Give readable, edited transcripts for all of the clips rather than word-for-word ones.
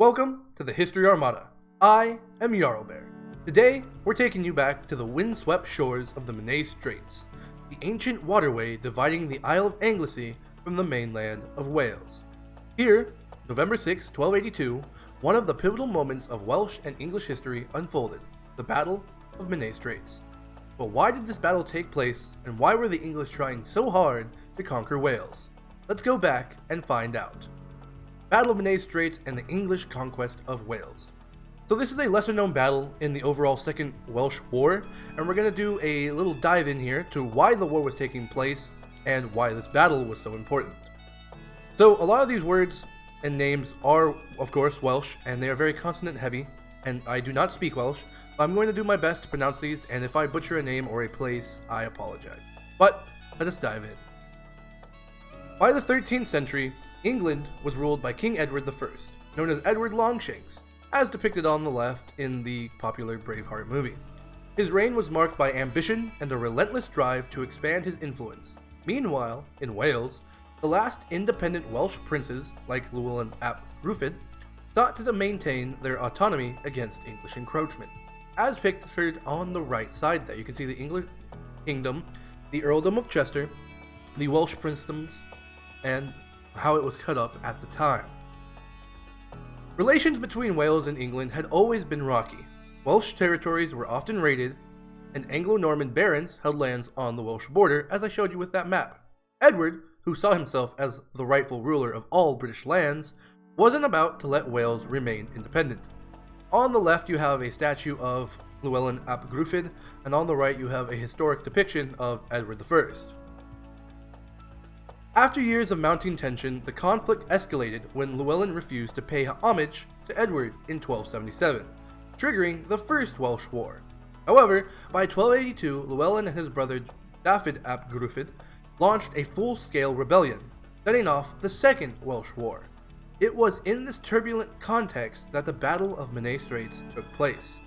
Welcome to the History Armada. I am Jarlbear. Today, we're taking you back to the windswept shores of the Menai Straits, the ancient waterway dividing the Isle of Anglesey from the mainland of Wales. Here, November 6, 1282, one of the pivotal moments of Welsh and English history unfolded, the Battle of Menai Straits. But why did this battle take place, and why were the English trying so hard to conquer Wales? Let's go back and find out. Battle of Menai Straits and the English conquest of Wales. So this is a lesser known battle in the overall Second Welsh War, and we're going to do a little dive in here to why the war was taking place and why this battle was so important. So a lot of these words and names are of course Welsh, and they are very consonant heavy, and I do not speak Welsh, but I'm going to do my best to pronounce these, and if I butcher a name or a place, I apologize. But let us dive in. By the 13th century, England was ruled by King Edward I, known as Edward Longshanks, as depicted on the left in the popular Braveheart movie. His reign was marked by ambition and a relentless drive to expand his influence. Meanwhile, in Wales, the last independent Welsh princes, like Llewellyn ap Gruffydd, sought to maintain their autonomy against English encroachment. As pictured on the right side there, you can see the English kingdom, the earldom of Chester, the Welsh princedoms, and how it was cut up at the time. Relations between Wales and England had always been rocky. Welsh territories were often raided, and Anglo-Norman barons held lands on the Welsh border, as I showed you with that map. Edward, who saw himself as the rightful ruler of all British lands, wasn't about to let Wales remain independent. On the left you have a statue of Llewellyn ap Gruffydd, and on the right you have a historic depiction of Edward I. After years of mounting tension, the conflict escalated when Llewellyn refused to pay homage to Edward in 1277, triggering the First Welsh War. However, by 1282, Llewellyn and his brother Dafydd ap Gruffydd launched a full-scale rebellion, setting off the Second Welsh War. It was in this turbulent context that the Battle of Menai Straits took place.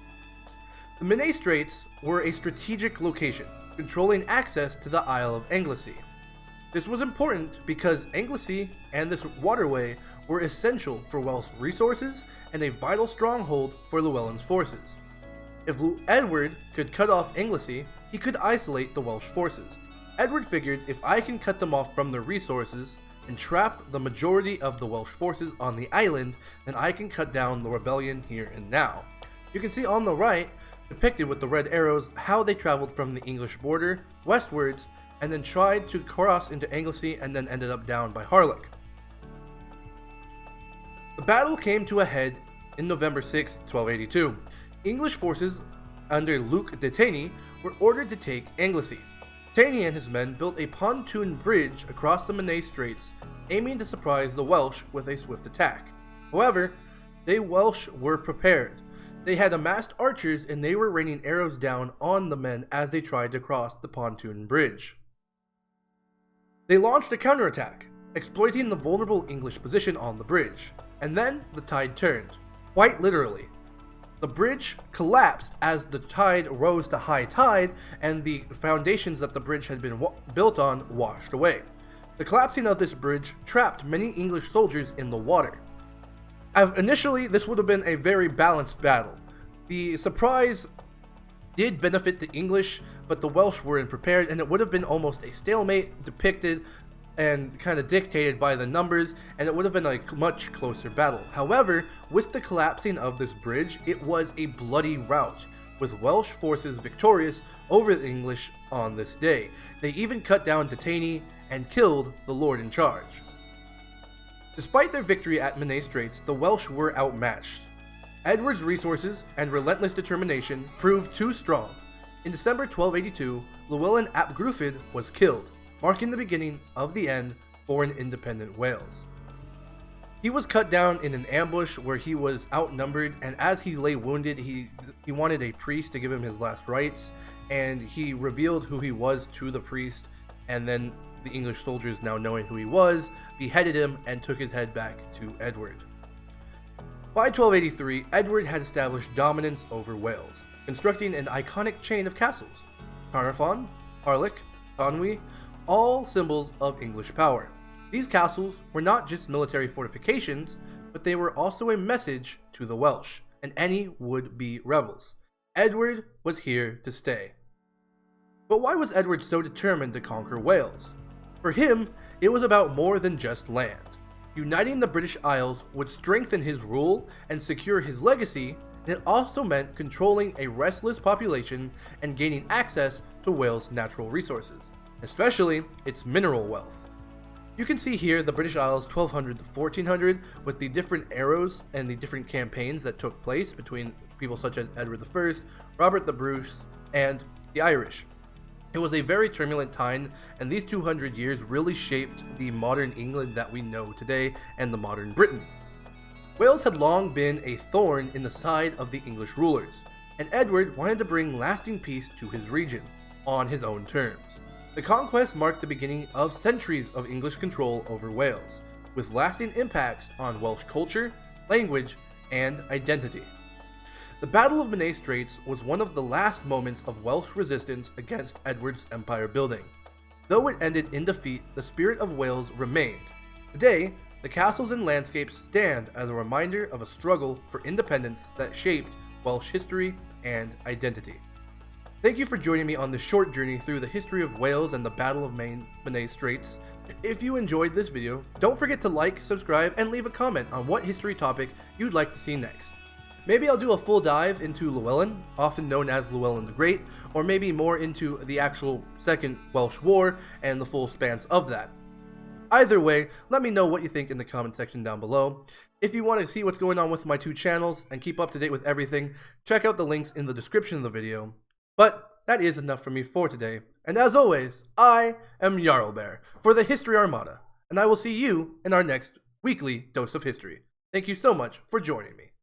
The Menai Straits were a strategic location, controlling access to the Isle of Anglesey. This was important because Anglesey and this waterway were essential for Welsh resources and a vital stronghold for Llewellyn's forces. If Edward could cut off Anglesey, he could isolate the Welsh forces. Edward figured, if I can cut them off from their resources and trap the majority of the Welsh forces on the island, then I can cut down the rebellion here and now. You can see on the right, depicted with the red arrows, how they traveled from the English border westwards and then tried to cross into Anglesey and then ended up down by Harlech. The battle came to a head in November 6, 1282. English forces under Luke de Taney were ordered to take Anglesey. Taney and his men built a pontoon bridge across the Menai Straits, aiming to surprise the Welsh with a swift attack. However, the Welsh were prepared. They had amassed archers and they were raining arrows down on the men as they tried to cross the pontoon bridge. They launched a counterattack, exploiting the vulnerable English position on the bridge, and then the tide turned, quite literally. The bridge collapsed as the tide rose to high tide, and the foundations that the bridge had been built on washed away. The collapsing of this bridge trapped many English soldiers in the water. Initially, this would have been a very balanced battle. The surprise did benefit the English, but the Welsh were unprepared, and it would have been almost a stalemate depicted and kind of dictated by the numbers, and it would have been a much closer battle. However, with the collapsing of this bridge, it was a bloody rout, with Welsh forces victorious over the English on this day. They even cut down de Taney and killed the Lord in charge. Despite their victory at Menai Straits, the Welsh were outmatched. Edward's resources and relentless determination proved too strong. In December 1282, Llewellyn ap Gruffydd was killed, marking the beginning of the end for an independent Wales. He was cut down in an ambush where he was outnumbered, and as he lay wounded, he wanted a priest to give him his last rites, and he revealed who he was to the priest, and then the English soldiers, now knowing who he was, beheaded him and took his head back to Edward. By 1283, Edward had established dominance over Wales, constructing an iconic chain of castles: Caernarfon, Harlech, Conwy, all symbols of English power. These castles were not just military fortifications, but they were also a message to the Welsh and any would-be rebels. Edward was here to stay. But why was Edward so determined to conquer Wales? For him, it was about more than just land. Uniting the British Isles would strengthen his rule and secure his legacy, and it also meant controlling a restless population and gaining access to Wales' natural resources, especially its mineral wealth. You can see here the British Isles 1200 to 1400 with the different eras and the different campaigns that took place between people such as Edward I, Robert the Bruce, and the Irish. It was a very turbulent time, and these 200 years really shaped the modern England that we know today and the modern Britain. Wales had long been a thorn in the side of the English rulers, and Edward wanted to bring lasting peace to his region, on his own terms. The conquest marked the beginning of centuries of English control over Wales, with lasting impacts on Welsh culture, language, and identity. The Battle of Menai Straits was one of the last moments of Welsh resistance against Edward's empire building. Though it ended in defeat, the spirit of Wales remained. Today, the castles and landscapes stand as a reminder of a struggle for independence that shaped Welsh history and identity. Thank you for joining me on this short journey through the history of Wales and the Battle of Menai Straits. If you enjoyed this video, don't forget to like, subscribe, and leave a comment on what history topic you'd like to see next. Maybe I'll do a full dive into Llewellyn, often known as Llewellyn the Great, or maybe more into the actual Second Welsh War and the full spans of that. Either way, let me know what you think in the comment section down below. If you want to see what's going on with my two channels and keep up to date with everything, check out the links in the description of the video. But that is enough for me for today, and as always, I am Jarlbear for the History Armada, and I will see you in our next weekly dose of history. Thank you so much for joining me.